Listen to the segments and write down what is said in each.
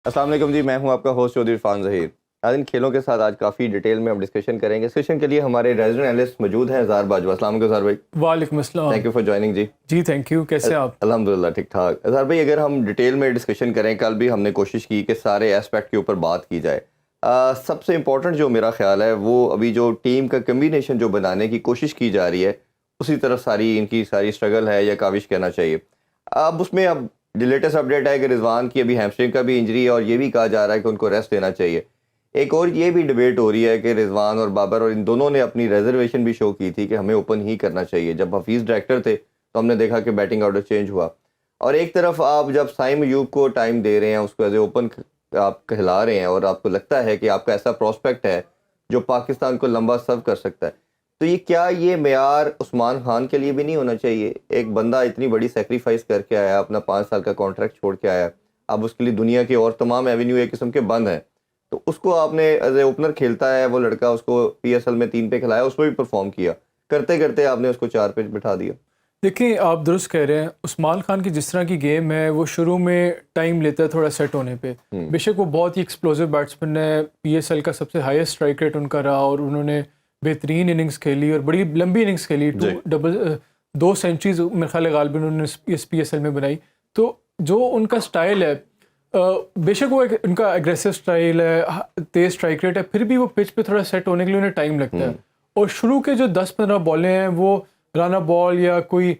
अस्सलाम वालेकुम जी, मैं हूं आपका होस्ट चौधरी इरफान ज़हीर। आज इन खेलों के साथ आज काफ़ी डिटेल में हम डिस्कशन करेंगे। डिस्कशन के लिए हमारे रेजिडेंट एनालिस्ट मौजूद हैं ज़ार बाजवा। अस्सलाम वालेकुम ज़ार भाई। वालेकुम अस्सलाम। थैंक यू फॉर ज्वाइनिंग जी। जी थैंक यू। कैसे आप? अल्हम्दुलिल्लाह ठीक ठाक। ज़ार भाई, अगर हम डिटेल में डिस्कशन करें, कल भी हमने कोशिश की कि सारे एस्पेक्ट के ऊपर बात की जाए। सबसे इम्पोर्टेंट जो मेरा ख्याल है वो अभी जो टीम का कम्बिनेशन जो बनाने की कोशिश की जा रही है, उसी तरफ इनकी सारी स्ट्रगल है या काविश कहना चाहिए। अब उसमें अब लेटेस्ट अपडेट है कि रिजवान की अभी हैमस्ट्रिंग का भी इंजरी है और ये भी कहा जा रहा है कि उनको रेस्ट देना चाहिए। एक और ये भी डिबेट हो रही है कि रिजवान और बाबर और इन दोनों ने अपनी रिजर्वेशन भी शो की थी कि हमें ओपन ही करना चाहिए। जब हफीज़ डायरेक्टर थे तो हमने देखा कि बैटिंग ऑर्डर चेंज हुआ, और एक तरफ आप जब साइम अयूब को टाइम दे रहे हैं, उसको एज ए ओपन आप कहला रहे हैं और आपको लगता है कि आपका ऐसा प्रोस्पेक्ट है जो पाकिस्तान को लंबा सर्व कर सकता है, तो ये क्या ये मेयार उस्मान खान के लिए भी नहीं होना चाहिए? एक बंदा इतनी बड़ी सेक्रीफाइस करके आया, अपना 5 साल का कॉन्ट्रैक्ट छोड़ के आया, अब उसके लिए दुनिया के और तमाम एवेन्यू एक किस्म के बंद हैं, तो उसको आपने एज ए ओपनर खेलता है वो लड़का, उसको पीएसएल में 3 पे खिलाया, उसमें भी परफॉर्म किया, करते करते आपने उसको 4 पे बिठा दिया। देखिए, आप दुरुस्त कह रहे हैं। उस्मान खान की जिस तरह की गेम है वो शुरू में टाइम लेता है थोड़ा सेट होने पे। बेशक वो बहुत ही एक्सप्लोसिव बैट्समैन है, पीएसएल का सबसे हाईएस्ट स्ट्राइक रेट उनका रहा और उन्होंने बेहतरीन इनिंग्स खेली और बड़ी लंबी इनिंग्स खेली। दो सेंचुरीज मेरे ख्याल है गालिबन उन्होंने इस पीएसएल में बनाई। तो जो उनका स्टाइल है, बेशक वो उनका एग्रेसिव स्टाइल है, तेज़ स्ट्राइक रेट है, फिर भी वो पिच पे थोड़ा सेट होने के लिए उन्हें टाइम लगता है। और शुरू के जो 10-15 बॉलें हैं वो राना बॉल या कोई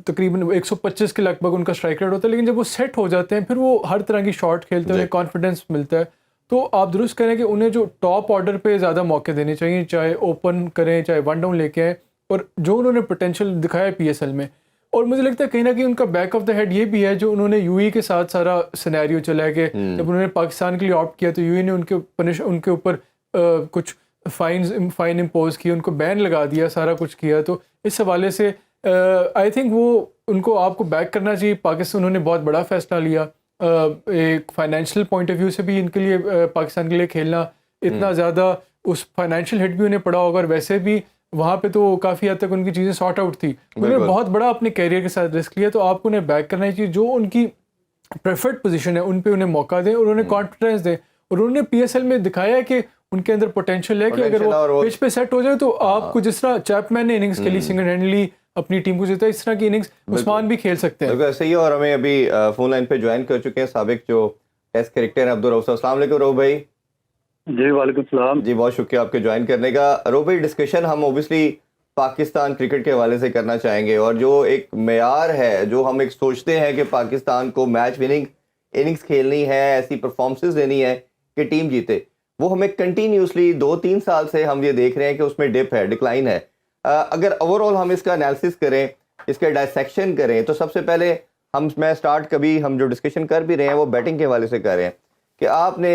तकरीबन 125 के लगभग उनका स्ट्राइक रेट होता है, लेकिन जब वो सेट हो जाते हैं फिर वो हर तरह की शॉट खेलते हैं, उन्हें कॉन्फिडेंस मिलता है। तो आप दुरुस्त करें कि उन्हें जो टॉप ऑर्डर पे ज़्यादा मौके देने चाहिए, चाहे ओपन करें चाहे वन डाउन लेके आए, और जो उन्होंने पोटेंशियल दिखाया है पीएसएल में। और मुझे लगता है कहीं ना कहीं उनका बैक ऑफ द हेड ये भी है जो उन्होंने यूएई के साथ सारा सिनेरियो चला है कि जब उन्होंने पाकिस्तान के लिए ऑप्ट किया तो यूएई ने उनके ऊपर कुछ फाइन इम्पोज किया, उनको बैन लगा दिया, सारा कुछ किया। तो इस हवाले से आई थिंक वो उनको आपको बैक करना चाहिए। पाकिस्तान उन्होंने बहुत बड़ा फैसला लिया, एक फाइनेंशियल पॉइंट ऑफ व्यू से भी इनके लिए पाकिस्तान के लिए खेलना इतना ज़्यादा उस फाइनेंशियल हिट भी उन्हें पड़ा होगा, और वैसे भी वहाँ पे तो काफ़ी हद तक उनकी चीज़ें सॉर्ट आउट थी। उन्होंने बहुत बड़ा अपने कैरियर के साथ रिस्क लिया, तो आपको उन्हें बैक करना चाहिए। जो उनकी प्रेफर्ड पोजीशन है उन पे उन्हें मौका दें और उन्हें कॉन्फिडेंस दें। और उन्होंने पीएसएल में दिखाया है कि उनके अंदर पोटेंशियल है कि अगर वो पिच पे सेट हो जाए तो आपको, जिस तरह चैपमैन ने इनिंग्स खेली सिंगल हैंडली अपनी टीम को जीता, इस तरह की इनिंग्स उस्मान भी खेल सकते हैं। ऐसे ही। और हमें अभी फोन लाइन पे ज्वाइन कर चुके हैं साबिक जो टेस्ट क्रिकेटर हैं, अब्दुल रऊफ साहब। अस्सलाम वालेकुम रऊफ भाई। जी वालेकुम सलाम जी, बहुत शुक्रिया आपके ज्वाइन करने का। रऊफ भाई, डिस्कशन हम ओबियसली पाकिस्तान क्रिकेट के हवाले से करना चाहेंगे, और जो एक मेयार है जो हम एक सोचते हैं कि पाकिस्तान को मैच विनिंग इनिंग्स खेलनी है, ऐसी परफॉर्मेंसेस देनी है कि टीम जीते, वो हमें कंटिन्यूसली 2-3 साल से हम ये देख रहे हैं कि उसमें डिप है, डिक्लाइन है। अगर ओवरऑल हम इसका एनालिसिस करें, इसका डायसेक्शन करें, तो सबसे पहले हम जो डिस्कशन कर भी रहे हैं वो बैटिंग के हवाले से कर रहे हैं कि आपने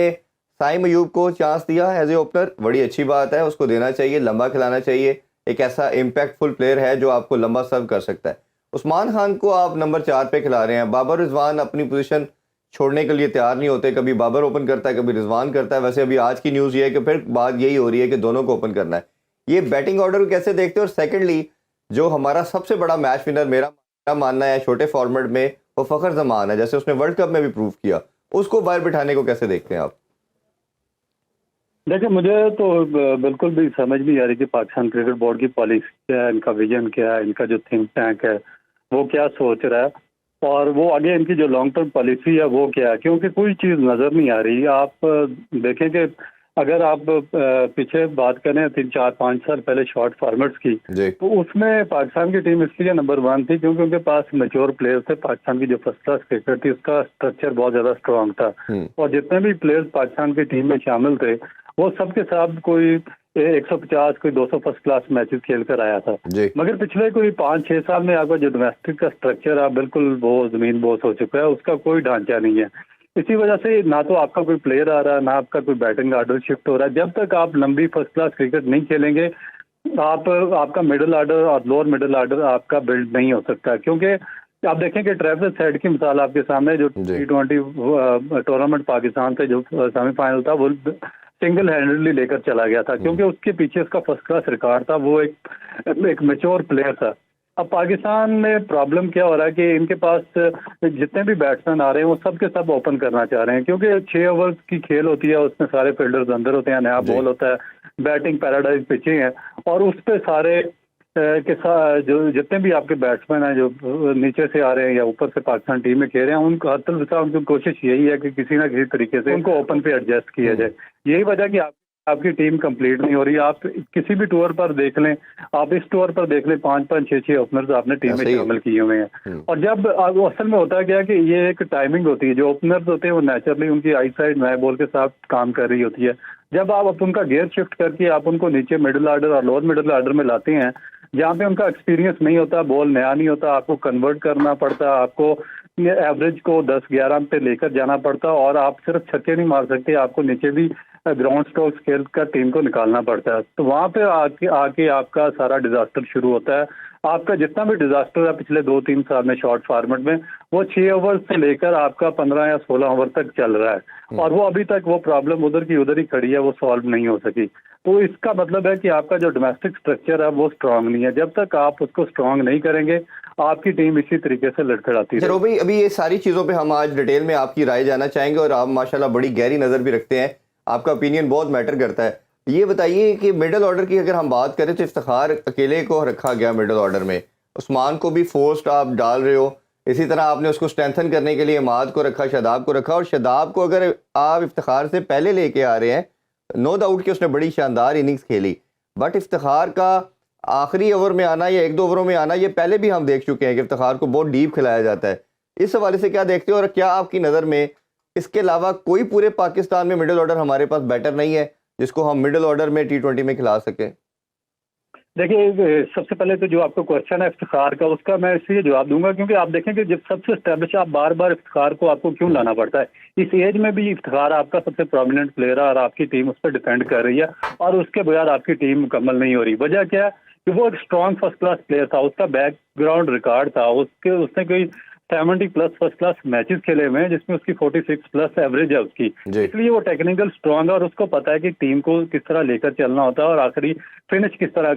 साइम अयूब को चांस दिया एज ए ओपनर, बड़ी अच्छी बात है, उसको देना चाहिए, लंबा खिलाना चाहिए। एक ऐसा इम्पैक्टफुल प्लेयर है जो आपको लंबा सर्व कर सकता है। उस्मान खान को आप नंबर 4 पे खिला रहे हैं। बाबर रिजवान अपनी पोजीशन छोड़ने के लिए तैयार नहीं होते, कभी बाबर ओपन करता है, कभी रिजवान करता है। वैसे अभी आज की न्यूज़ ये है कि फिर बात यही हो रही है कि दोनों को ओपन करना है। ये बैटिंग ऑर्डर को कैसे देखते हैं? और सेकेंडली, जो हमारा सबसे बड़ा मैच विनर मेरा मानना है छोटे फॉर्मेट में, वो फखर जमान है, जैसे उसने वर्ल्ड कप में भी प्रूव किया, उसको बाहर बिठाने को कैसे देखते हैं आप? देखिए, मुझे तो बिल्कुल भी समझ नहीं आ रही कि पाकिस्तान क्रिकेट बोर्ड की पॉलिसी क्या है, इनका विजन क्या है, इनका जो थिंक टैंक है वो क्या सोच रहा है, और वो आगे इनकी जो लॉन्ग टर्म पॉलिसी है वो क्या है, क्योंकि कोई चीज़ नज़र नहीं आ रही। आप देखें कि अगर आप पीछे बात करें 3-4-5 साल पहले शॉर्ट फॉर्मेट्स की, तो उसमें पाकिस्तान की टीम इसलिए नंबर 1 थी क्योंकि उनके पास मैच्योर प्लेयर्स थे। पाकिस्तान की जो फर्स्ट क्लास क्रिकेट थी उसका स्ट्रक्चर बहुत ज़्यादा स्ट्रॉन्ग था, और जितने भी प्लेयर्स पाकिस्तान की टीम में शामिल थे वो सबके साथ कोई 150 कोई 200 फर्स्ट क्लास मैचेस खेल कर आया था। मगर पिछले कोई 5-6 साल में आपका जो डोमेस्टिक का स्ट्रक्चर है बिल्कुल वो जमीन बोस हो चुका है, उसका कोई ढांचा नहीं है। इसी वजह से ना तो आपका कोई प्लेयर आ रहा है, ना आपका कोई बैटिंग ऑर्डर शिफ्ट हो रहा है। जब तक आप लंबी फर्स्ट क्लास क्रिकेट नहीं खेलेंगे, आपका मिडिल ऑर्डर और लोअर मिडिल ऑर्डर आपका बिल्ड नहीं हो सकता। क्योंकि आप देखें कि ट्रेविस हेड की मिसाल आपके सामने, जो T20 टूर्नामेंट पाकिस्तान से जो सेमीफाइनल था वो सिंगल हैंडेडली लेकर चला गया था, क्योंकि उसके पीछे उसका फर्स्ट क्लास रिकॉर्ड था। वो एक मैच्योर प्लेयर था। अब पाकिस्तान में प्रॉब्लम क्या हो रहा है कि इनके पास जितने भी बैट्समैन आ रहे हैं वो सब के सब ओपन करना चाह रहे हैं, क्योंकि 6 ओवर की खेल होती है, उसमें सारे फील्डर्स अंदर होते हैं, नया बॉल होता है, बैटिंग पैराडाइज पिचें हैं, और उस पे सारे के साथ जो जितने भी आपके बैट्समैन हैं जो नीचे से आ रहे हैं या ऊपर से पाकिस्तान टीम में खेल रहे हैं, उनको उनकी कोशिश यही है कि किसी ना किसी तरीके से उनको ओपन पे एडजस्ट किया जाए। यही वजह कि आपकी टीम कंप्लीट नहीं हो रही। आप किसी भी टूर पर देख लें, आप इस टूर पर देख लें 5-5, 6-6 ओपनर्स आपने टीम में शामिल किए हुए हैं। और जब असल में होता है क्या कि ये एक टाइमिंग होती है, जो ओपनर्स होते हैं वो नेचुरली उनकी आई साइड नए बॉल के साथ काम कर रही होती है। जब आप उनका गियर शिफ्ट करके आप उनको नीचे मिडिल ऑर्डर और लोअर मिडिल ऑर्डर में लाते हैं, जहाँ पे उनका एक्सपीरियंस नहीं होता, बॉल नया नहीं होता, आपको कन्वर्ट करना पड़ता, आपको एवरेज को 10-11 पे लेकर जाना पड़ता, और आप सिर्फ छक्के नहीं मार सकते, आपको नीचे भी ग्राउंड स्ट्रोक्स खेल कर टीम को निकालना पड़ता है। तो वहाँ पे आके आपका सारा डिजास्टर शुरू होता है। आपका जितना भी डिजास्टर है पिछले 2-3 साल में शॉर्ट फॉर्मेट में, वो 6 ओवर से लेकर आपका 15 या 16 ओवर तक चल रहा है, और वो अभी तक वो प्रॉब्लम उधर की उधर ही खड़ी है, वो सॉल्व नहीं हो सकी। तो इसका मतलब है कि आपका जो डोमेस्टिक स्ट्रक्चर है वो स्ट्रांग नहीं है। जब तक आप उसको स्ट्रांग नहीं करेंगे, आपकी टीम इसी तरीके से लड़खड़ाती है। चलो भाई, अभी ये सारी चीज़ों पे हम आज डिटेल में आपकी राय जानना चाहेंगे, और आप माशाल्लाह बड़ी गहरी नज़र भी रखते हैं, आपका ओपिनियन बहुत मैटर करता है। ये बताइए कि मिडिल ऑर्डर की अगर हम बात करें तो इफ्तिखार अकेले को रखा गया मिडिल ऑर्डर में, उस्मान को भी फोर्स्ड आप डाल रहे हो, इसी तरह आपने उसको स्ट्रेंथन करने के लिए इमाद को रखा, शादाब को रखा, और शादाब को अगर आप इफ्तिखार से पहले लेके आ रहे हैं, नो डाउट कि उसने बड़ी शानदार इनिंग्स खेली, बट इफ्तिखार का आखिरी ओवर में आना या 1-2 ओवरों में आना, ये पहले भी हम देख चुके हैं कि इफ्तिखार को बहुत डीप खिलाया जाता है। इस हवाले से क्या देखते हो, और क्या आपकी नज़र में इसके अलावा कोई पूरे पाकिस्तान में मिडिल ऑर्डर हमारे पास बेटर नहीं है जिसको हम मिडिल ऑर्डर में T20 में खिला सकें? देखिए, सबसे पहले तो जो आपका क्वेश्चन है इफ्तिखार का, उसका मैं इसलिए जवाब दूंगा क्योंकि आप देखें कि जब सबसे एस्टेब्लिश, आप बार बार इफ्तिखार को आपको क्यों लाना पड़ता है। इस एज में भी इफ्तिखार आपका सबसे प्रोमिनेंट प्लेयर है और आपकी टीम उस पर डिपेंड कर रही है, और उसके बगैर आपकी टीम मुकम्मल नहीं हो रही। वजह क्या है कि वो एक स्ट्रॉन्ग फर्स्ट क्लास प्लेयर था, उसका बैकग्राउंड रिकॉर्ड था, उसने कोई 70 प्लस फर्स्ट क्लास मैचेस खेले हुए हैं, जिसमें उसकी 46 प्लस एवरेज है उसकी। इसलिए वो टेक्निकल स्ट्रांग है, और उसको पता है कि टीम को किस तरह लेकर चलना होता है और आखिरी फिनिश किस तरह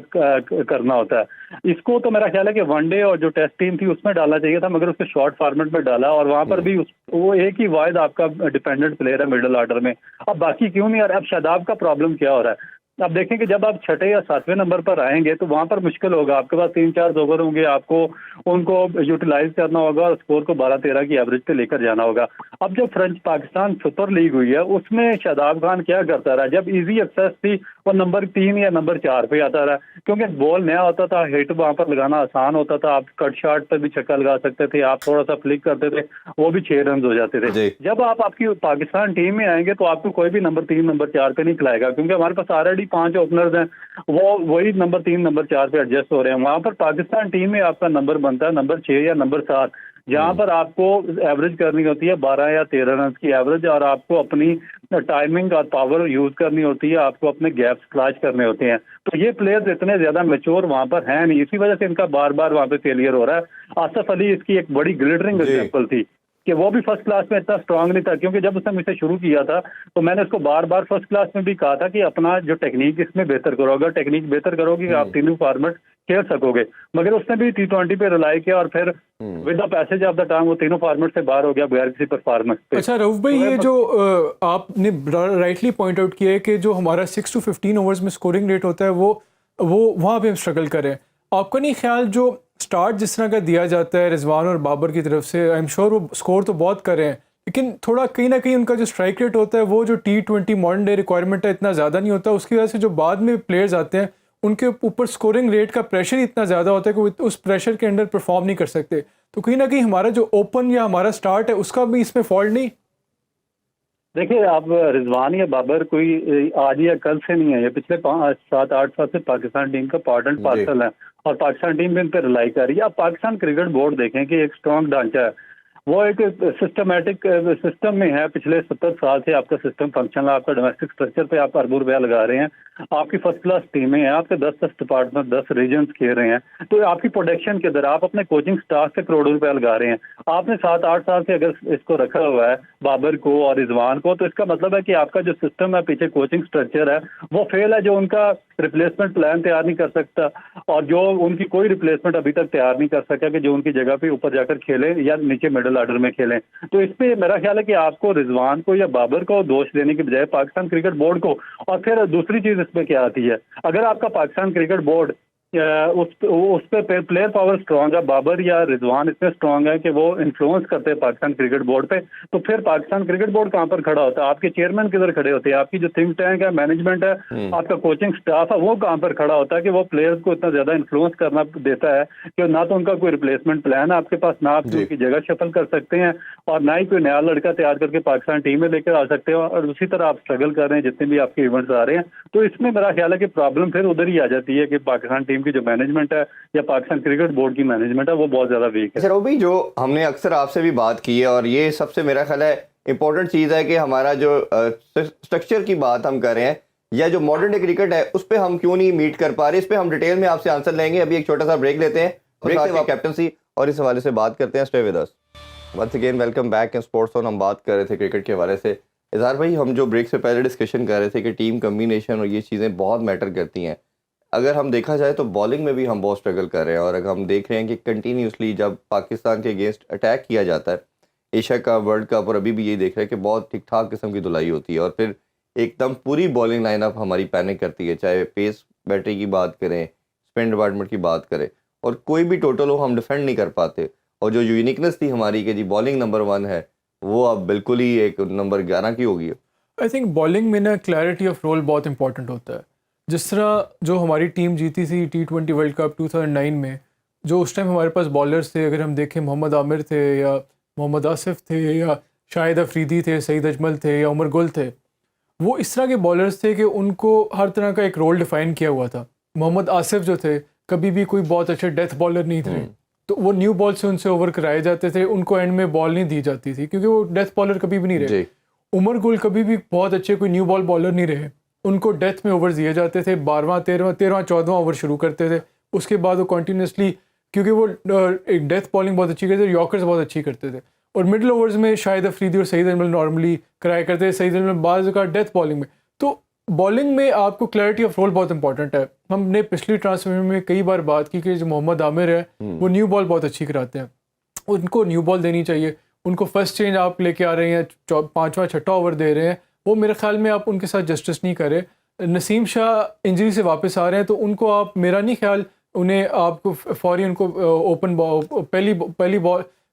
करना होता है। इसको तो मेरा ख्याल है कि वनडे और जो टेस्ट टीम थी उसमें डालना चाहिए था, मगर उसके शॉर्ट फॉर्मेट में डाला, और वहां पर भी वो एक ही वाहिद आपका डिपेंडेंट प्लेयर है मिडिल ऑर्डर में। अब बाकी क्यों नहीं आ रहा? अब शादाब का प्रॉब्लम क्या हो रहा है? अब देखें कि जब आप 6 या 7वें नंबर पर आएंगे तो वहां पर मुश्किल होगा, आपके पास 3-4 ओवर होंगे, आपको उनको यूटिलाइज करना होगा और स्कोर को 12-13 की एवरेज पे लेकर जाना होगा। अब जो फ्रेंच पाकिस्तान सुपर लीग हुई है उसमें शादाब खान क्या करता रहा, जब इजी एक्सेस थी वो नंबर 3 या नंबर 4 पे आता रहा, क्योंकि बॉल नया होता था, हिट वहां पर लगाना आसान होता था, आप कट शॉट पर भी छक्का लगा सकते थे, आप थोड़ा सा फ्लिक करते थे, वो भी 6 रन हो जाते थे। जब आप आपकी पाकिस्तान टीम में आएंगे तो आपको कोई भी नंबर 3 नंबर 4 पे नहीं खिलाएगा, क्योंकि हमारे पास ऑलरेडी 5 ओपनर्स हैं, वो वही नंबर 3 नंबर 4 पे एडजस्ट हो रहे हैं। वहां पर पाकिस्तान टीम में आपका नंबर बनता है नंबर 6 या नंबर 7, जहां पर आपको एवरेज करनी होती है 12 या 13 रन की एवरेज, और आपको अपनी टाइमिंग और पावर यूज करनी होती है, आपको अपने गैप्स क्लाच करने होते हैं। तो ये प्लेयर्स इतने ज्यादा मैच्योर वहां पर हैं नहीं, इसी वजह से इनका बार बार वहां पे फेलियर हो रहा है। आसिफ अली इसकी एक बड़ी ग्लिटरिंग एग्जाम्पल थी कि वो भी फर्स्ट क्लास में इतना स्ट्रांग नहीं था, क्योंकि जब उसने मुझसे शुरू किया था तो मैंने उसको बार बार फर्स्ट क्लास में भी कहा था कि अपना जो टेक्निक इसमें बेहतर करो, अगर टेक्निक बेहतर करोगे आप तीनों फॉर्मेट खेल सकोगे। मगर उसने भी T20 पे रिलाई किया और फिर with the passage of the time वो तीनों फॉर्मेट से बाहर हो गया बगैर किसी परफॉर्मेंस पे। अच्छा रऊफ भाई, ये जो आपने राइटली पॉइंट आउट किया है कि जो हमारा 6 to 15 ओवर्स में स्कोरिंग रेट होता है वो वहाँ पे हम स्ट्रगल करें, आपका नहीं ख्याल जो स्टार्ट जिस तरह का दिया जाता है रिजवान और बाबर की तरफ से, आई एम श्योर वो स्कोर तो बहुत कर रहे हैं, लेकिन थोड़ा कहीं ना कहीं उनका जो स्ट्राइक रेट होता है वो जो T20 मॉडर्न डे रिक्वायरमेंट है इतना ज़्यादा नहीं होता, उसकी वजह से जो बाद में प्लेयर्स आते हैं उनके ऊपर स्कोरिंग रेट का प्रेशर इतना ज़्यादा होता है कि वो उस प्रेशर के अंडर परफॉर्म नहीं कर सकते। तो कहीं ना कहीं हमारा जो ओपन या हमारा स्टार्ट है उसका भी इसमें फॉल्ट नहीं? देखिए, आप रिजवान या बाबर कोई आज या कल से नहीं है, ये पिछले 7-8 साल से पाकिस्तान टीम का पार्ट एंड पार्सल है, और पाकिस्तान टीम भी इन पर रिलाई कर रही है। आप पाकिस्तान क्रिकेट बोर्ड देखें कि एक स्ट्रॉन्ग ढांचा है, वो एक सिस्टमेटिक सिस्टम में है, पिछले 70 साल से आपका सिस्टम फंक्शनल, आपका डोमेस्टिक स्ट्रक्चर पे आप अरबों रुपया लगा रहे हैं, आपकी फर्स्ट क्लास टीमें हैं, आपके 10-10 डिपार्टमेंट 10 रीजन्स खेल रहे हैं, तो आपकी प्रोडक्शन के अंदर आप अपने कोचिंग स्टाफ से करोड़ों रुपया लगा रहे हैं। आपने 7-8 साल से अगर इसको रखा हुआ है बाबर को और रिजवान को, तो इसका मतलब है कि आपका जो सिस्टम है पीछे कोचिंग स्ट्रक्चर है वो फेल है, जो उनका रिप्लेसमेंट प्लान तैयार नहीं कर सकता, और जो उनकी कोई रिप्लेसमेंट अभी तक तैयार नहीं कर सका कि जो उनकी जगह पे ऊपर जाकर खेले या नीचे मिडिल ऑर्डर में खेलें। तो इस पे मेरा ख्याल है कि आपको रिजवान को या बाबर को दोष देने के बजाय पाकिस्तान क्रिकेट बोर्ड को, और फिर दूसरी चीज इसमें क्या आती है, अगर आपका पाकिस्तान क्रिकेट बोर्ड उस पे प्लेयर पावर स्ट्रांग है, बाबर या रिजवान इतने स्ट्रांग है कि वो इन्फ्लुएंस करते हैं पाकिस्तान क्रिकेट बोर्ड पे, तो फिर पाकिस्तान क्रिकेट बोर्ड कहाँ पर खड़ा होता है? आपके चेयरमैन किधर खड़े होते हैं? आपकी जो थिंक टैंक है, मैनेजमेंट है, आपका कोचिंग स्टाफ है, वो कहाँ पर खड़ा होता है कि वो प्लेयर्स को इतना ज्यादा इन्फ्लुएंस करना देता है कि ना तो उनका कोई रिप्लेसमेंट प्लान है आपके पास, ना आप उनकी जगह शफल कर सकते हैं, और ना ही कोई नया लड़का तैयार करके पाकिस्तान टीम में लेकर आ सकते हो, और उसी तरह आप स्ट्रगल कर रहे हैं जितने भी आपके इवेंट्स आ रहे हैं। तो इसमें मेरा ख्याल है कि प्रॉब्लम फिर उधर ही आ जाती है कि पाकिस्तान टीम की जो मैनेजमेंट है या पाकिस्तान क्रिकेट बोर्ड की मैनेजमेंट है वो बहुत ज्यादा वीक है। सर वो भी जो हमने अक्सर आपसे भी बात की है, और ये सबसे मेरा ख्याल है इंपॉर्टेंट चीज़ है कि हमारा जो स्ट्रक्चर की बात हम कर रहे हैं या जो मॉडर्न डे क्रिकेट है उस पर हम क्यों नहीं मीट कर पा रहे, इस पर हम डिटेल में आपसे आंसर लेंगे। अभी एक छोटा सा ब्रेक लेते हैं, ब्रेक से कैप्टनसी और इस हवाले से बात करते हैं। Stay with us. Once again welcome back in sports on. हम बात कर रहे थे क्रिकेट के हवाले से। इजहार भाई, हम जो ब्रेक से पहले डिस्कशन कर रहे थे कि टीम कम्बिनेशन और ये चीज़ें बहुत मैटर करती हैं। अगर हम देखा जाए तो बॉलिंग में भी हम बहुत स्ट्रगल कर रहे हैं, और अगर हम देख रहे हैं कि कंटिन्यूसली जब पाकिस्तान के अगेंस्ट अटैक किया जाता है, एशिया कप, वर्ल्ड कप, और अभी भी ये देख रहे हैं कि बहुत ठीक ठाक किस्म की धुलाई होती है, और फिर एकदम पूरी बॉलिंग लाइनअप हमारी पैनिक करती है, चाहे पेस बैटरी की बात करें, स्पिन डिपार्टमेंट की बात करें, और कोई भी टोटल हो हम डिफेंड नहीं कर पाते। और जो यूनिकनेस थी हमारी कि जी बॉलिंग नंबर 1 है, वो अब बिल्कुल ही एक नंबर 11 की होगी। आई थिंक बॉलिंग में ना क्लैरिटी ऑफ रोल बहुत इंपॉर्टेंट होता है। जिस तरह जो हमारी टीम जीती थी T20 वर्ल्ड कप 2009 में, जो उस टाइम हमारे पास बॉलर्स थे, अगर हम देखें मोहम्मद आमिर थे या मोहम्मद आसिफ थे या शाहिद अफरीदी थे, सईद अजमल थे या उमर गुल थे, वो इस तरह के बॉलर्स थे कि उनको हर तरह का एक रोल डिफाइन किया हुआ था। मोहम्मद आसिफ जो थे कभी भी कोई बहुत अच्छे डेथ बॉलर नहीं थे, तो वो न्यू बॉल से उनसे ओवर कराए जाते थे, उनको एंड में बॉल नहीं दी जाती थी क्योंकि वो डेथ बॉलर कभी भी नहीं रहे। उमर गुल कभी भी बहुत अच्छे कोई न्यू बॉल बॉलर नहीं रहे, उनको डेथ में ओवर दिए जाते थे। 12वां 13वां 14वां ओवर शुरू करते थे, उसके बाद वो कंटिन्यूसली, क्योंकि वो एक डेथ बॉलिंग बहुत अच्छी करते थे, यॉर्कर्स बहुत अच्छी करते थे, और मिडिल ओवर्स में शाहिद अफरीदी और सईद अजमल नॉर्मली कराया करते थे, सईद अजमल बाज़ का डेथ बॉलिंग में। तो बॉलिंग में आपको क्लैरिटी ऑफ रोल बहुत इंपॉर्टेंट है। हमने पिछली ट्रांसफर में कई बार बात की कि जो मोहम्मद आमिर है वो न्यू बॉल बहुत अच्छी कराते हैं, उनको न्यू बॉल देनी चाहिए। उनको फर्स्ट चेंज आप लेके आ रहे हैं, 5वां 6वां ओवर दे रहे हैं, वो मेरे ख्याल में आप उनके साथ जस्टिस नहीं करे। नसीम शाह इंजरी से वापस आ रहे हैं, तो उनको आप, मेरा नहीं ख्याल उन्हें आपको फौरी उनको ओपन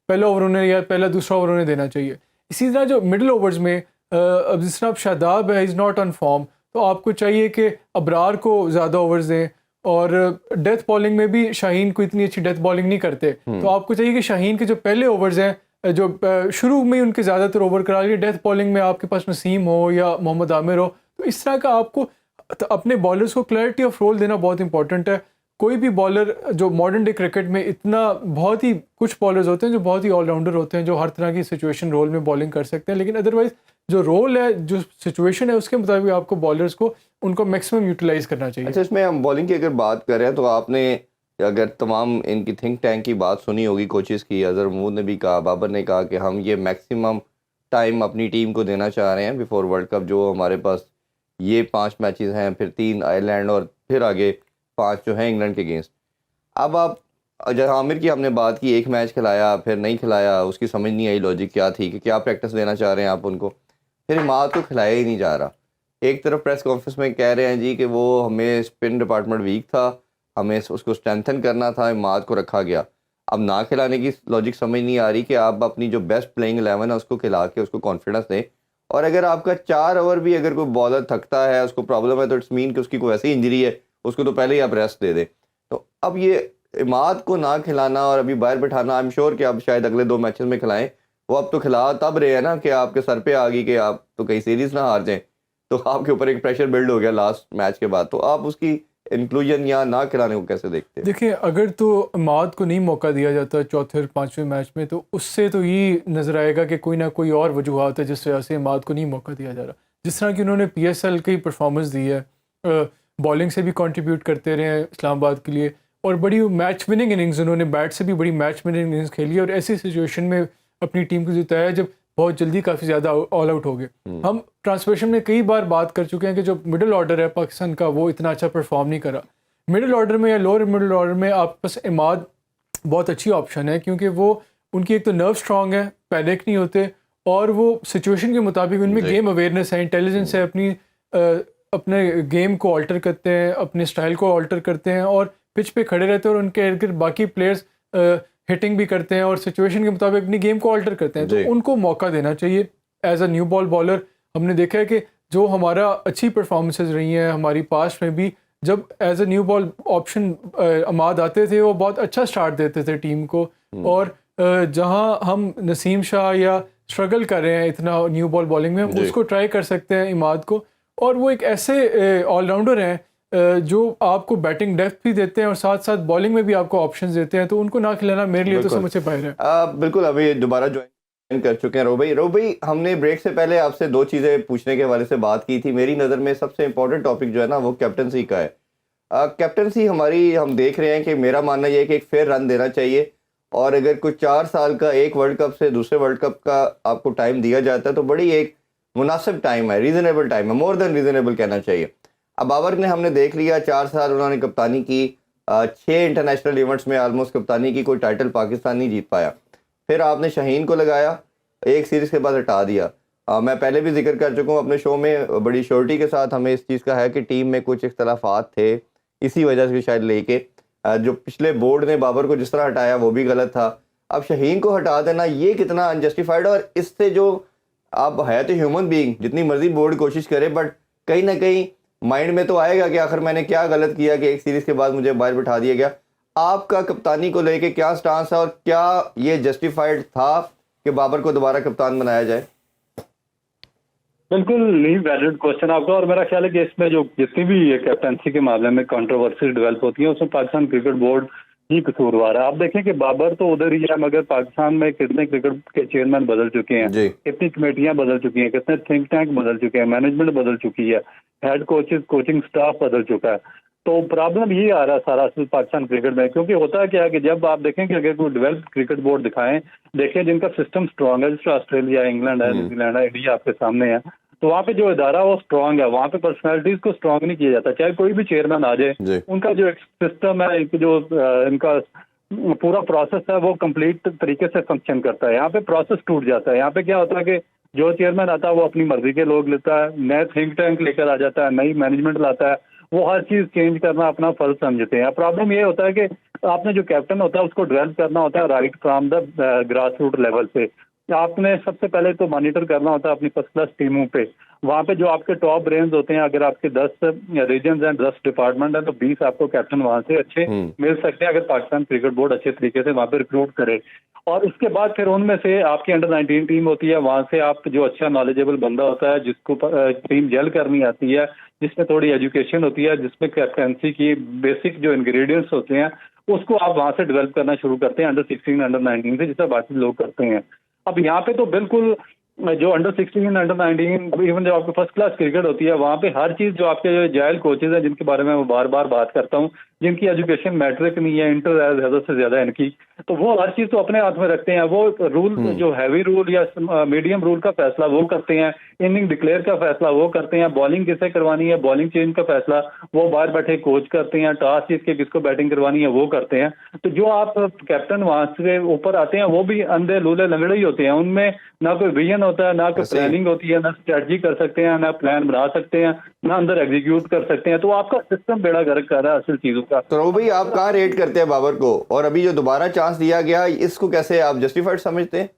पहला ओवर उन्हें या पहला दूसरा ओवर उन्हें देना चाहिए। इसी तरह जो मिडिल ओवर्स में अब जिस तरह अब शादाब है, इज़ नॉट ऑन फॉर्म, तो आपको चाहिए कि अबरार को ज़्यादा ओवर्स दें, और डेथ बॉलिंग में भी शाहीन को इतनी अच्छी डेथ बॉलिंग नहीं करते, तो आपको चाहिए कि शाहीन के जो पहले ओवर्स हैं, जो शुरू में उनके ज़्यादातर ओवर करा लिए, डेथ बॉलिंग में आपके पास नसीम हो या मोहम्मद आमिर हो। तो इस तरह का आपको अपने बॉलर्स को क्लैरिटी ऑफ रोल देना बहुत इंपॉर्टेंट है। कोई भी बॉलर जो मॉडर्न डे क्रिकेट में, इतना बहुत ही कुछ बॉलर्स होते हैं जो बहुत ही ऑलराउंडर होते हैं, जो हर तरह की सिचुएशन रोल में बॉलिंग कर सकते हैं, लेकिन अदरवाइज जो रोल है, जो सिचुएशन है, उसके मुताबिक आपको बॉलर्स को उनको मैक्सिमम यूटिलाइज करना चाहिए। अच्छा, इसमें हम बॉलिंग की अगर बात करें तो आपने अगर तमाम इनकी थिंक टैंक की बात सुनी होगी, कोचेस की, अजहर महमूद ने भी कहा, बाबर ने कहा कि हम ये मैक्सिमम टाइम अपनी टीम को देना चाह रहे हैं बिफोर वर्ल्ड कप। जो हमारे पास ये 5 मैचेस हैं, फिर 3 आयरलैंड और फिर आगे 5 जो हैं इंग्लैंड के अगेंस्ट। अब आप जहाँ आमिर की हमने बात की, एक मैच खिलाया फिर नहीं खिलाया, उसकी समझ नहीं आई लॉजिक क्या थी कि क्या प्रैक्टिस देना चाह रहे हैं आप उनको, फिर इमाद को खिलाया ही नहीं जा रहा। एक तरफ प्रेस कॉन्फ्रेंस में कह रहे हैं जी कि वो हमें स्पिन डिपार्टमेंट वीक था, हमें उसको स्ट्रेंथन करना था, इमाद को रखा गया। अब ना खिलाने की लॉजिक समझ नहीं आ रही कि आप अपनी जो बेस्ट प्लेइंग 11 है उसको खिला के उसको कॉन्फिडेंस दें। और अगर आपका 4 ओवर भी अगर कोई बॉलर थकता है, उसको प्रॉब्लम है, तो इट्स मीन कि उसकी कोई ऐसी इंजरी है, उसको तो पहले ही आप रेस्ट दे दें। तो अब ये इमाद को ना खिलाना और अभी बाहर बैठाना, आई एम श्योर कि आप शायद अगले 2 मैचेस में खिलाएं। वो अब तो खिला तब रहे हैं ना कि आपके सर पे आ गई कि आप तो कहीं सीरीज ना हार जाएं, तो आपके ऊपर एक प्रेशर बिल्ड हो गया लास्ट मैच के बाद। तो आप उसकी इंक्लूजन या ना खिलाने को कैसे देखते हैं? देखिए, अगर तो इमाद को नहीं मौका दिया जाता चौथे और 5वें मैच में, तो उससे तो ये नज़र आएगा कि कोई ना कोई और वजूहत है जिस वजह से इमाद को नहीं मौका दिया जा रहा। जिस तरह की उन्होंने PSL की परफॉर्मेंस दी है, बॉलिंग से भी कंट्रीब्यूट करते रहे हैं इस्लामाबाद के लिए, और बड़ी मैच विनिंग इनिंग्स, उन्होंने बैट से भी बड़ी मैच विनिंग इनिंग्स खेली, और ऐसी सिचुएशन में अपनी टीम को जिताया जब बहुत जल्दी काफ़ी ज़्यादा ऑल आउट हो गए। हम ट्रांसलेशन में कई बार बात कर चुके हैं कि जो मिडिल ऑर्डर है पाकिस्तान का वो इतना अच्छा परफॉर्म नहीं करा। मिडिल ऑर्डर में या लोअर मिडिल ऑर्डर में आप पास इमाद बहुत अच्छी ऑप्शन है, क्योंकि वो उनकी एक तो नर्व स्ट्रांग है, पैनिक नहीं होते, और वो सिचुएशन के मुताबिक उनमें गेम अवेयरनेस है, इंटेलिजेंस है, अपने गेम को ऑल्टर करते हैं, अपने स्टाइल को ऑल्टर करते हैं और पिच पे खड़े रहते हैं और उनके इर्द गिर्द बाकी प्लेयर्स हिटिंग भी करते हैं और सिचुएशन के मुताबिक अपनी गेम को ऑल्टर करते हैं। तो उनको मौका देना चाहिए as a new ball bowler. हमने देखा है कि जो हमारा अच्छी परफॉर्मेंसेज रही हैं हमारी पास्ट में भी, जब as a new ball option Amad आते थे वो बहुत अच्छा स्टार्ट देते थे टीम को। और जहां हम नसीम शाह या स्ट्रगल कर रहे हैं इतना न्यू बॉल बॉलिंग में, हम उसको ट्राई कर सकते हैं इमाद को। और वो एक ऐसे ऑलराउंडर हैं जो आपको बैटिंग डेप्थ भी देते हैं और साथ साथ बॉलिंग में भी आपको ऑप्शंस देते हैं, तो उनको ना खिलाना मेरे लिए तो समझ से बाहर है। बिल्कुल, अभी दोबारा ज्वाइन कर चुके हैं रो भाई। हमने ब्रेक से पहले आपसे दो चीज़ें पूछने के हवाले से बात की थी। मेरी नज़र में सबसे इंपॉर्टेंट टॉपिक जो है ना वो कैप्टनसी का है। कैप्टनसी हमारी, हम देख रहे हैं कि मेरा मानना यह है कि एक फेयर रन देना चाहिए, और अगर कुछ 4 साल का एक वर्ल्ड कप से दूसरे वर्ल्ड कप का आपको टाइम दिया जाता है तो बड़ी एक मुनासिब टाइम है, रीज़नेबल टाइम है, मोर देन रीज़नेबल कहना चाहिए। अब बाबर ने हमने देख लिया 4 साल उन्होंने कप्तानी की, 6 इंटरनेशनल इवेंट्स में आलमोस्ट कप्तानी की, कोई टाइटल पाकिस्तान नहीं जीत पाया। फिर आपने शाहीन को लगाया, एक सीरीज़ के बाद हटा दिया। मैं पहले भी जिक्र कर चुका हूँ अपने शो में, बड़ी श्योरिटी के साथ हमें इस चीज़ का है कि टीम में कुछ इख्तलाफात थे, इसी वजह से शायद लेके जो पिछले बोर्ड ने बाबर को जिस तरह हटाया वो भी गलत था। अब शाहीन को हटा देना ये कितना अनजस्टिफाइड, और इससे जो आप है तो ह्यूमन बीइंग, जितनी मर्जी बोर्ड कोशिश करे बट कहीं ना कहीं माइंड में तो आएगा कि आखिर मैंने क्या गलत किया कि एक सीरीज के बाद मुझे बाहर बिठा दिया गया। आपका कप्तानी को लेके क्या स्टांस है और क्या ये जस्टिफाइड था कि बाबर को दोबारा कप्तान बनाया जाए? बिल्कुल नहीं, वैलिड क्वेश्चन आपका। और मेरा ख्याल है कि इसमें जो जितनी भी कैप्टनसी के मामले में कंट्रोवर्सी डेवलप होती है उसमें पाकिस्तान क्रिकेट बोर्ड ही कसूरवार है। आप देखें कि बाबर तो उधर ही है, मगर पाकिस्तान में कितने क्रिकेट के चेयरमैन बदल चुके हैं, कितनी कमेटियां बदल चुकी हैं, कितने थिंक टैंक बदल चुके हैं, मैनेजमेंट बदल चुकी है, हेड कोचेस, कोचिंग स्टाफ बदल चुका है। तो प्रॉब्लम ये आ रहा है सारा असल पाकिस्तान क्रिकेट में, क्योंकि होता क्या है कि जब आप देखें कि अगर कोई डेवलप क्रिकेट बोर्ड दिखाएं, देखें जिनका सिस्टम स्ट्रांग है, जैसे ऑस्ट्रेलिया, इंग्लैंड है, न्यूजीलैंड है, इंडिया आपके सामने है, तो वहाँ पे जो इदारा वो स्ट्रांग है, वहाँ पे पर्सनैलिटीज को स्ट्रांग नहीं किया जाता। चाहे कोई भी चेयरमैन आ जाए, उनका जो एक सिस्टम है, एक जो इनका पूरा प्रोसेस है वो कंप्लीट तरीके से फंक्शन करता है। यहाँ पे प्रोसेस टूट जाता है। यहाँ पे क्या होता है कि जो चेयरमैन आता है वो अपनी मर्जी के लोग लेता है, नए थिंक टैंक लेकर आ जाता है, नई मैनेजमेंट लाता है, वो हर चीज चेंज करना अपना फर्ज समझते हैं। प्रॉब्लम ये होता है कि आपने जो कैप्टन होता है उसको डेवलप करना होता है right from the grass root level से। आपने सबसे पहले तो मॉनिटर करना होता है अपनी फर्स्ट क्लास टीमों पे, वहाँ पे जो आपके टॉप ब्रेन्स होते हैं। अगर आपके 10 रीजन हैं, 10 डिपार्टमेंट है, तो 20 आपको कैप्टन वहाँ से अच्छे मिल सकते हैं अगर पाकिस्तान क्रिकेट बोर्ड अच्छे तरीके से वहाँ पे रिक्रूट करे। और उसके बाद फिर उनमें से आपकी अंडर 19 टीम होती है, वहाँ से आप जो अच्छा नॉलेजेबल बंदा होता है, जिसको टीम जेल करनी आती है, जिसमें थोड़ी एजुकेशन होती है, जिसमें कैप्टनसी की बेसिक जो इंग्रेडिएंट्स होते हैं, उसको आप वहाँ से डेवलप करना शुरू करते हैं अंडर 16, अंडर 19 से, जिससे बाकी लोग करते हैं। अब यहाँ पे तो बिल्कुल जो अंडर 16, अंडर 19, इवन जो आपकी फर्स्ट क्लास क्रिकेट होती है, वहाँ पे हर चीज़ जो आपके जायल कोचेज हैं, जिनके बारे में मैं बार बार बात करता हूँ, जिनकी एजुकेशन मैट्रिक नहीं है, इंटर है ज़्यादा से ज़्यादा इनकी, तो वो हर चीज़ तो अपने हाथ में रखते हैं। वो रूल जो हैवी रूल या मीडियम रूल का फैसला वो करते हैं, इनिंग डिक्लेयर का फैसला वो करते हैं, बॉलिंग किसे करवानी है, बॉलिंग चेंज का फैसला वो बाहर बैठे कोच करते हैं, टॉस जीत के किसको बैटिंग करवानी है वो करते हैं। तो जो आप कैप्टन वहाँ से ऊपर आते हैं वो भी अंधे लूले लंगड़े ही होते हैं, उनमें ना कोई विजन होता है, ना कोई प्लानिंग होती है, ना स्ट्रेटजी कर सकते हैं, ना प्लान बना सकते हैं, ना अंदर एग्जीक्यूट कर सकते हैं। तो आपका सिस्टम बेड़ा गर्क कर रहा है असल चीजों का। तो भाई आप कहाँ रेट करते हैं बाबर को, और अभी जो दोबारा चांस दिया गया इसको कैसे आप जस्टिफाइड समझते हैं?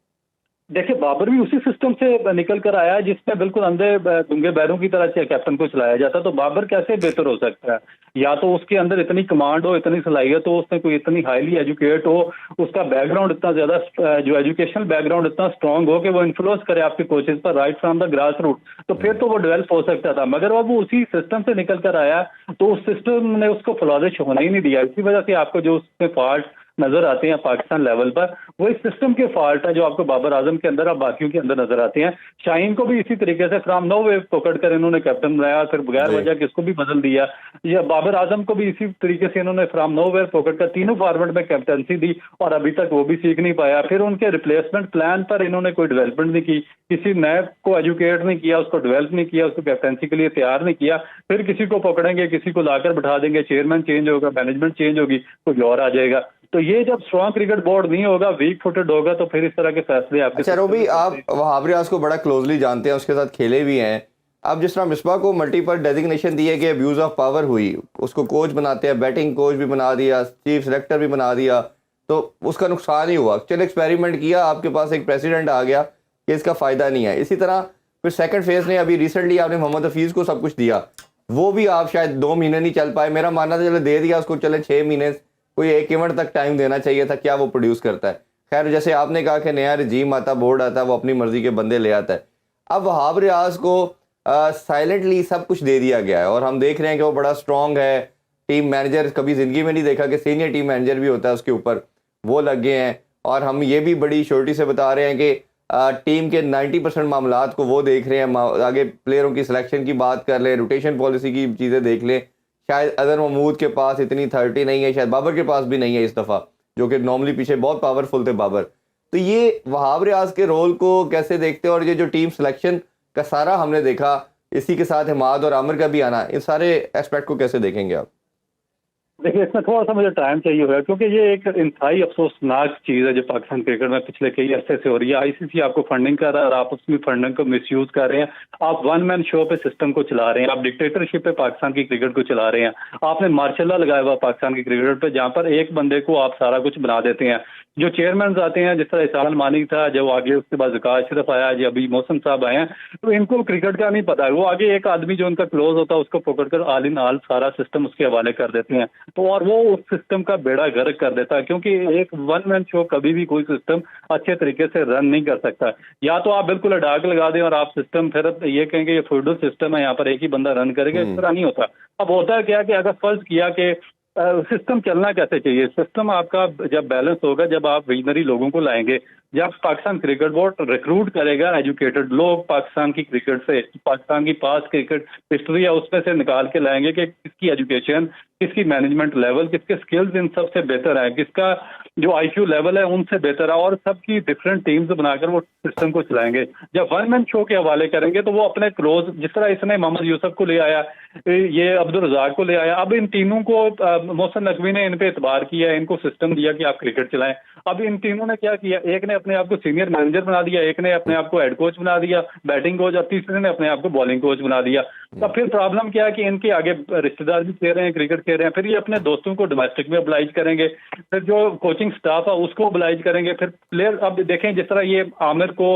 देखिए, बाबर भी उसी सिस्टम से निकल कर आया जिसमें बिल्कुल अंधे गुंगे बैरों की तरह से कैप्टन को चलाया जाता। तो बाबर कैसे बेहतर हो सकता है? या तो उसके अंदर इतनी कमांड हो, इतनी सलाहियत हो, उसने कोई इतनी हाईली एजुकेट हो, उसका बैकग्राउंड इतना ज्यादा जो एजुकेशनल बैकग्राउंड इतना स्ट्रांग हो कि वो इन्फ्लुएंस करे आपके कोचेज पर right from the grass root, तो फिर तो वो डेवलप हो सकता था। मगर अब वो उसी सिस्टम से निकल कर आया तो उस सिस्टम ने उसको फ्लॉरिश होना ही नहीं दिया। इसी वजह से आपको जो उसमें फॉल्ट नजर आते हैं पाकिस्तान लेवल पर, वो इस सिस्टम के फॉल्ट है जो आपको बाबर आजम के अंदर और बाकियों के अंदर नजर आते हैं। शाहीन को भी इसी तरीके से फ्रॉम नो वे पकड़ कर इन्होंने कैप्टन बनाया, फिर बगैर जी। वजह किसको भी बदल दिया। या बाबर आजम को भी इसी तरीके से इन्होंने फ्रॉम नो वे पकड़ कर तीनों फॉर्मेट में कैप्टनसी दी और अभी तक वो भी सीख नहीं पाया। फिर उनके रिप्लेसमेंट प्लान पर इन्होंने कोई डेवलपमेंट नहीं की, किसी नए को एजुकेट नहीं किया, उसको डेवलप नहीं किया, उसको कैप्टनसी के लिए तैयार नहीं किया। फिर किसी को पकड़ेंगे, किसी को लाकर बिठा देंगे, चेयरमैन चेंज होगा, मैनेजमेंट चेंज होगी, कोई और आ जाएगा। तो ये जब स्ट्रॉन्ग क्रिकेट बोर्ड नहीं होगा, वीक फुटेड होगा, तो फिर इस तरह के फैसले आपके। अच्छा रोबी, आप वहाब रियाज को बड़ा क्लोजली जानते हैं, उसके साथ खेले भी हैं। अब जिस तरह मिसबा को मल्टीपल डेजिग्नेशन दी है कि अब्यूज़ ऑफ पावर हुई, उसको कोच बनाते हैं, बैटिंग कोच भी बना दिया, चीफ सेलेक्टर भी बना दिया, तो उसका नुकसान ही हुआ। चलो एक्सपेरिमेंट किया, आपके पास एक प्रेसिडेंट आ गया कि इसका फ़ायदा नहीं है। इसी तरह फिर सेकंड फेज़ ने अभी रिसेंटली आपने मोहम्मद हफीज़ को सब कुछ दिया, वो भी आप शायद 2 महीने नहीं चल पाए। मेरा मानना था चलो दे दिया उसको, चले 6 महीने, कोई एक इवेंट तक टाइम देना चाहिए था, क्या वो प्रोड्यूस करता है। खैर, जैसे आपने कहा कि नया रजीम आता, बोर्ड आता, वो अपनी मर्जी के बंदे ले आता है। अब वहाब रियाज को साइलेंटली सब कुछ दे दिया गया है और हम देख रहे हैं कि वो बड़ा स्ट्रॉन्ग है। टीम मैनेजर कभी ज़िंदगी में नहीं देखा कि सीनियर टीम मैनेजर भी होता है उसके ऊपर, वो लग गए हैं। और हम ये भी बड़ी श्योरिटी से बता रहे हैं कि टीम के 90% मामलात को वो देख रहे हैं। आगे प्लेयरों की सिलेक्शन की बात कर लें, रोटेशन पॉलिसी की चीज़ें देख लें। शायद अदर महमूद के पास इतनी 30 नहीं है, शायद बाबर के पास भी नहीं है इस दफ़ा, जो कि नॉर्मली पीछे बहुत पावरफुल थे बाबर। तो ये वहाब रियाज के रोल को कैसे देखते हैं, और ये जो टीम सिलेक्शन का सारा हमने देखा, इसी के साथ हिमाद और आमिर का भी आना, इन सारे एस्पेक्ट को कैसे देखेंगे आप? देखिए, इसमें थोड़ा सा मुझे टाइम चाहिए होगा, क्योंकि ये एक इंतहाई अफसोसनाक चीज़ है जो पाकिस्तान क्रिकेट में पिछले कई अरसे से हो रही है। आईसीसी आपको फंडिंग कर रहा है और आप उसकी फंडिंग को मिसयूज कर रहे हैं। आप वन मैन शो पे सिस्टम को चला रहे हैं, आप डिक्टेटरशिप पे पाकिस्तान की क्रिकेट को चला रहे हैं। आपने मार्शल लॉ लगाया हुआ पाकिस्तान की क्रिकेट पे, जहाँ पर एक बंदे को आप सारा कुछ बना देते हैं। जो चेयरमैन आते हैं, जिस तरह इसाल मानिक था, जो आगे उसके बाद ज़कात अशरफ आया, जो अभी मौसम साहब आए हैं, तो इनको क्रिकेट का नहीं पता है। वो आगे एक आदमी जो उनका क्लोज होता है उसको पकड़कर आल इन आल सारा सिस्टम उसके हवाले कर देते हैं। तो और वो उस सिस्टम का बेड़ा गर्क कर देता है, क्योंकि एक वन मैन शो कभी भी कोई सिस्टम अच्छे तरीके से रन नहीं कर सकता। या तो आप बिल्कुल अडाक लगा दें और आप सिस्टम फिर ये कहेंगे ये फ्यूडल सिस्टम है, यहाँ पर एक ही बंदा रन करेगा, इस तरह नहीं होता। अब होता है क्या कि अगर फर्ज किया कि सिस्टम चलना कैसे चाहिए, सिस्टम आपका जब बैलेंस होगा, जब आप विजनरी लोगों को लाएंगे, जब पाकिस्तान क्रिकेट बोर्ड रिक्रूट करेगा एजुकेटेड लोग पाकिस्तान की क्रिकेट से, पाकिस्तान की पास क्रिकेट हिस्ट्री है उसमें से निकाल के लाएंगे कि किसकी एजुकेशन, किसकी मैनेजमेंट लेवल, किसके स्किल्स इन सबसे बेहतर है, किसका जो आईक्यू लेवल है उनसे बेहतर है, और सबकी डिफरेंट टीम्स बनाकर वो सिस्टम को चलाएंगे। जब वन मैन शो के हवाले करेंगे तो वो अपने क्लोज, जिस तरह इसने मोहम्मद यूसुफ को ले आया, ये अब्दुल रज़ाक को ले आया, अब इन तीनों को मोहसिन नकवी ने इन पे एतबार किया, इनको सिस्टम दिया कि आप क्रिकेट चलाएं। अब इन तीनों ने क्या किया, एक ने अपने आप को सीनियर मैनेजर बना दिया, एक ने अपने आप को हेड कोच बना दिया, बैटिंग कोच, और तीसरे ने अपने आप को बॉलिंग कोच बना दिया। तब फिर प्रॉब्लम क्या है कि इनके आगे रिश्तेदार भी खेल रहे हैं, क्रिकेट खेल रहे हैं, फिर ये अपने दोस्तों को डोमेस्टिक में oblige करेंगे, फिर जो कोचिंग स्टाफ है उसको oblige करेंगे, फिर प्लेयर। अब देखें जिस तरह ये आमिर को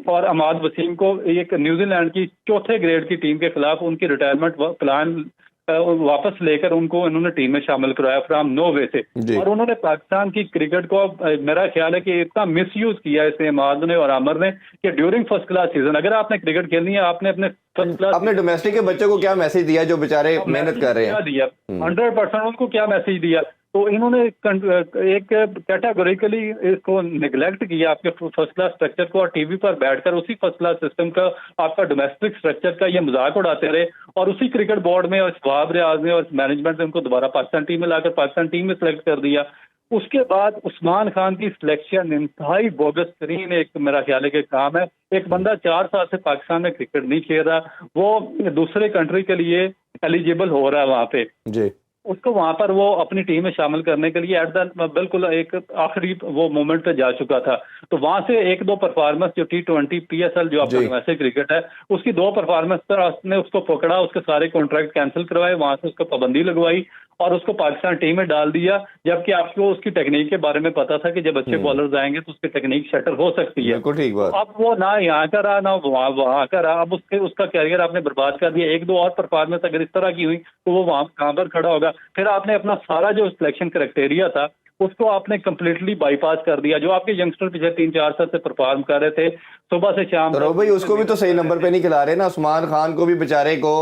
और अमाद वसीम को एक न्यूजीलैंड की चौथे ग्रेड की टीम के खिलाफ उनकी रिटायरमेंट प्लान वापस लेकर उनको इन्होंने टीम में शामिल करवाया फ्रॉम नो वे से, और उन्होंने पाकिस्तान की क्रिकेट को, मेरा ख्याल है कि इतना मिसयूज किया इसे अमाद ने और आमिर ने कि ड्यूरिंग फर्स्ट क्लास सीजन, अगर आपने क्रिकेट खेलनी है, आपने अपने फर्स्ट क्लास, अपने डोमेस्टिक के बच्चों को क्या मैसेज दिया जो बेचारे मेहनत कर रहे हैं? दिया 100% उनको क्या मैसेज दिया। तो इन्होंने एक कैटेगोरिकली इसको निगलेक्ट किया, आपके फर्स्ट क्लास स्ट्रक्चर को, और टीवी पर बैठकर उसी फर्स्ट क्लास सिस्टम का, आपका डोमेस्टिक स्ट्रक्चर का ये मजाक उड़ाते रहे, और उसी क्रिकेट बोर्ड में और वहाब रियाज ने और मैनेजमेंट ने उनको दोबारा पाकिस्तान टीम में लाकर पाकिस्तान टीम में सेलेक्ट कर दिया। उसके बाद उस्मान खान की सिलेक्शन इंतहाई बोगस तरीन एक मेरा ख्याल है कि काम है। एक बंदा 4 साल से पाकिस्तान में क्रिकेट नहीं खेल रहा, वो दूसरे कंट्री के लिए एलिजिबल हो रहा है वहाँ पे जी, उसको वहां पर वो अपनी टीम में शामिल करने के लिए एट द बिल्कुल एक आखिरी वो मोमेंट पे जा चुका था। तो वहां से 1-2 परफॉर्मेंस जो T20 PSL जो आपका डोमेस्टिक क्रिकेट है उसकी 2 परफॉर्मेंस पर ने उसको पकड़ा, उसके सारे कॉन्ट्रैक्ट कैंसिल करवाए, वहां से उसको पाबंदी लगवाई और उसको पाकिस्तान टीम में डाल दिया, जबकि आपको उसकी टेक्निक के बारे में पता था कि जब अच्छे बॉलर्स आएंगे तो उसकी टेक्निक शटर हो सकती है। ठीक बात। अब वो ना यहाँ का रहा ना वहाँ का रहा, अब उसका कैरियर आपने बर्बाद कर दिया। 1-2 और परफॉर्मेंस अगर इस तरह की हुई तो वो वहाँ कहाँ पर खड़ा होगा। फिर आपने अपना सारा जो सिलेक्शन क्राइटेरिया था उसको आपने कंप्लीटली बाईपास कर दिया। जो आपके यंगस्टर पिछले 3-4 साल से परफॉर्म कर रहे थे सुबह से शाम, तो भाई उसको भी तो सही नंबर पे नहीं खिला रहे ना। उस्मान खान को भी बेचारे को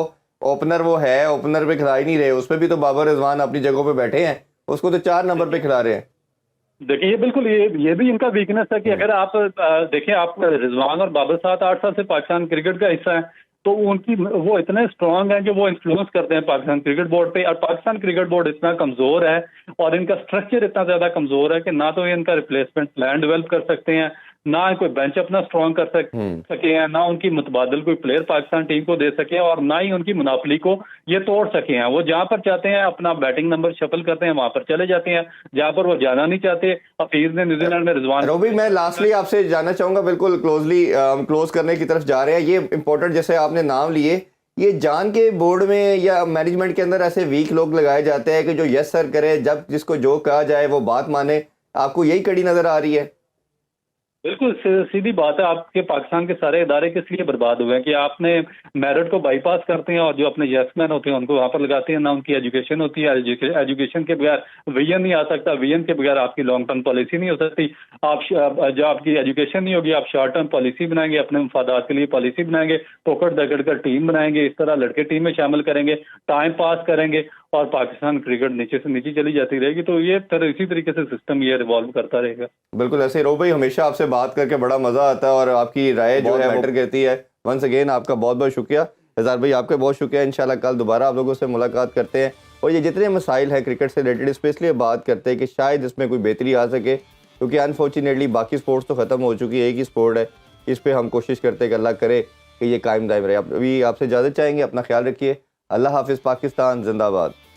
ओपनर वो है, ओपनर पे खिला ही नहीं रहे। उस पर भी तो बाबर रिजवान अपनी जगहों पे बैठे हैं, उसको तो 4 नंबर पे खिला रहे हैं। देखिए ये बिल्कुल ये भी इनका वीकनेस है कि अगर आप देखिए, आप रिजवान और बाबर साहब 8 साल से पाकिस्तान क्रिकेट का हिस्सा है, तो उनकी वो इतने स्ट्रांग हैं कि वो इन्फ्लुएंस करते हैं पाकिस्तान क्रिकेट बोर्ड पे। और पाकिस्तान क्रिकेट बोर्ड इतना कमजोर है और इनका स्ट्रक्चर इतना ज्यादा कमजोर है कि ना तो ये इनका रिप्लेसमेंट प्लान डेवलप कर सकते हैं, ना कोई बेंच अपना स्ट्रांग कर सके हैं, ना उनकी मुतबादल कोई प्लेयर पाकिस्तान टीम को दे सके, और ना ही उनकी मुनाफली को ये तोड़ सके हैं। वो जहां पर चाहते हैं अपना बैटिंग नंबर शफल करते हैं, वहां पर चले जाते हैं, जहां पर वो जाना नहीं चाहते। हफीज ने न्यूजीलैंड में रिजवान रोबी, मैं लास्टली आपसे जानना चाहूंगा, बिल्कुल क्लोजली हम क्लोज करने की तरफ जा रहे हैं। ये इंपॉर्टेंट जैसे आपने नाम लिए, ये जान के बोर्ड में या मैनेजमेंट के अंदर ऐसे वीक लोग लगाए जाते हैं कि जो यस सर करे, जब जिसको जो कहा जाए वो बात माने। आपको यही कड़ी नजर आ रही है? बिल्कुल सीधी बात है। आपके पाकिस्तान के सारे इदारे किस लिए बर्बाद हुए हैं कि आपने मेरिट को बाईपास करते हैं और जो अपने यसमैन होते हैं उनको वहां पर लगाते हैं। ना उनकी एजुकेशन होती है, एजुकेशन के बगैर विजन नहीं आ सकता, विजन के बगैर आपकी लॉन्ग टर्म पॉलिसी नहीं हो सकती। आप जो आपकी एजुकेशन नहीं होगी, आप शॉर्ट टर्म पॉलिसी बनाएंगे, अपने मफादात के लिए पॉलिसी बनाएंगे, पकड़ दगड़ कर टीम बनाएंगे, इस तरह लड़के टीम में शामिल करेंगे, टाइम पास करेंगे और पाकिस्तान क्रिकेट नीचे से नीचे चली जाती रहेगी। तो ये फिर इसी तरीके से सिस्टम ये रिवॉल्व करता रहेगा। बिल्कुल ऐसे। रो भाई, हमेशा आपसे बात करके बड़ा मजा आता है और आपकी राय जो है मैटर करती है। वंस अगेन आपका बहुत बहुत शुक्रिया। इज़हार भाई, आपका बहुत शुक्रिया। इंशाल्लाह कल दोबारा आप लोगों से मुलाकात करते हैं और ये जितने मसाइल हैं क्रिकेट से रिलेटेड स्पेशली बात करते हैं कि शायद इसमें कोई बेहतरी आ सके, क्योंकि अनफॉर्चुनेटली बाकी स्पोर्ट्स तो ख़त्म हो चुकी है, एक ही स्पोर्ट है। इस पर हम कोशिश करते हैं कि अल्लाह करे कि ये कायम दायम रहे। अभी आपसे इजाज़त चाहेंगे, अपना ख्याल रखिए। अल्लाह हाफिज़। पाकिस्तान जिंदाबाद।